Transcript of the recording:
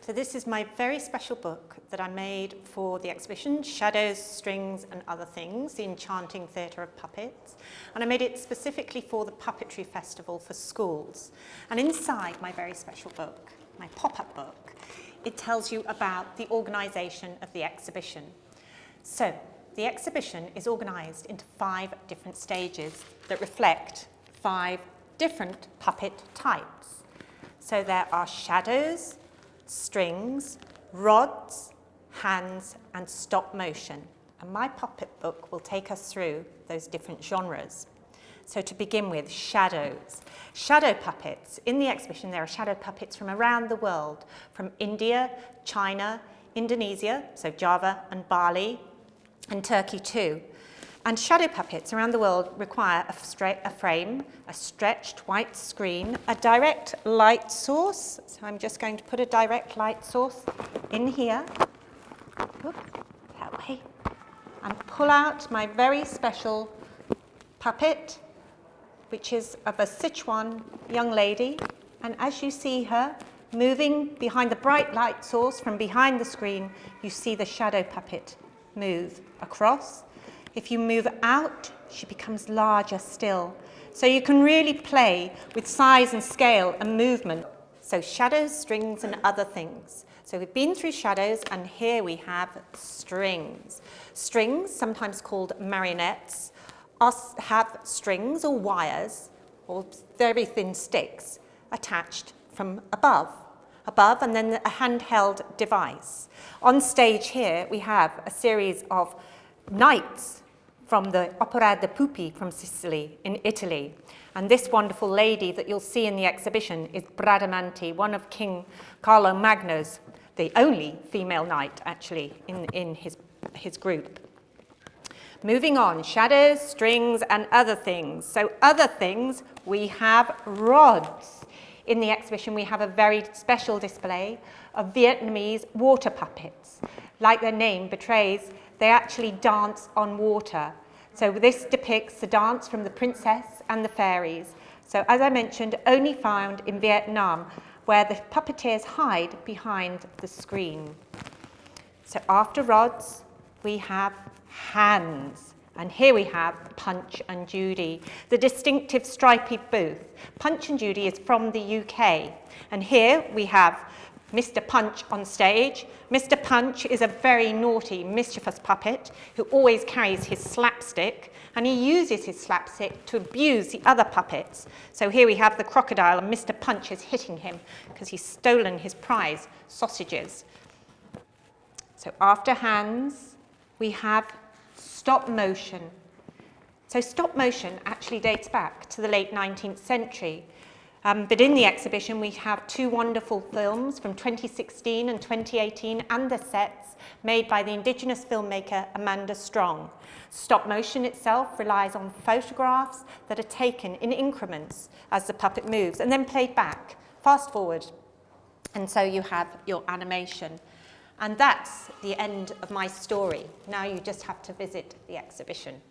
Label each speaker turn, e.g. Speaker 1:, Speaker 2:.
Speaker 1: So this is my very special book that I made for the exhibition, Shadows, Strings and Other Things, the Enchanting Theatre of Puppets. And I made it specifically for the Puppetry Festival for schools. And inside my very special book, my pop-up book, it tells you about the organisation of the exhibition. So the exhibition is organised into 5 different stages that reflect 5 different puppet types. So there are shadows, strings, rods, hands, and stop motion. And my puppet book will take us through those different genres. So to begin with, shadows. Shadow puppets. In the exhibition, there are shadow puppets from around the world, from India, China, Indonesia, so Java and Bali, and Turkey too. And shadow puppets around the world require a frame, a stretched white screen, a direct light source. So I'm just going to put a direct light source in here, that way, and pull out my very special puppet, which is of a Sichuan young lady. And as you see her moving behind the bright light source from behind the screen, you see the shadow puppet move across. If you move out, she becomes larger still. So you can really play with size and scale and movement. So shadows, strings, and other things. So we've been through shadows, and here we have strings. Strings, sometimes called marionettes, have strings or wires or very thin sticks attached from above, and then a handheld device. On stage here, we have a series of knights from the Opera de Pupi from Sicily in Italy. And this wonderful lady that you'll see in the exhibition is Bradamanti, one of King Carlo Magno's, the only female knight actually in his group. Moving on, shadows, strings, and other things. So other things, we have rods. In the exhibition, we have a very special display of Vietnamese water puppets. Like their name betrays, they actually dance on water. So this depicts the dance from the princess and the fairies. So as I mentioned, only found in Vietnam, where the puppeteers hide behind the screen. So after rods, we have hands. And here we have Punch and Judy, the distinctive stripy booth. Punch and Judy is from the UK. And here we have Mr. Punch on stage. Mr. Punch is a very naughty, mischievous puppet who always carries his slapstick, and he uses his slapstick to abuse the other puppets. So here we have the crocodile, and Mr. Punch is hitting him because he's stolen his prize, sausages. So after hands, we have stop motion. So stop motion actually dates back to the late 19th century. But in the exhibition, we have 2 wonderful films from 2016 and 2018 and the sets made by the Indigenous filmmaker Amanda Strong. Stop motion itself relies on photographs that are taken in increments as the puppet moves and then played back, fast forward. And so you have your animation. And that's the end of my story. Now you just have to visit the exhibition.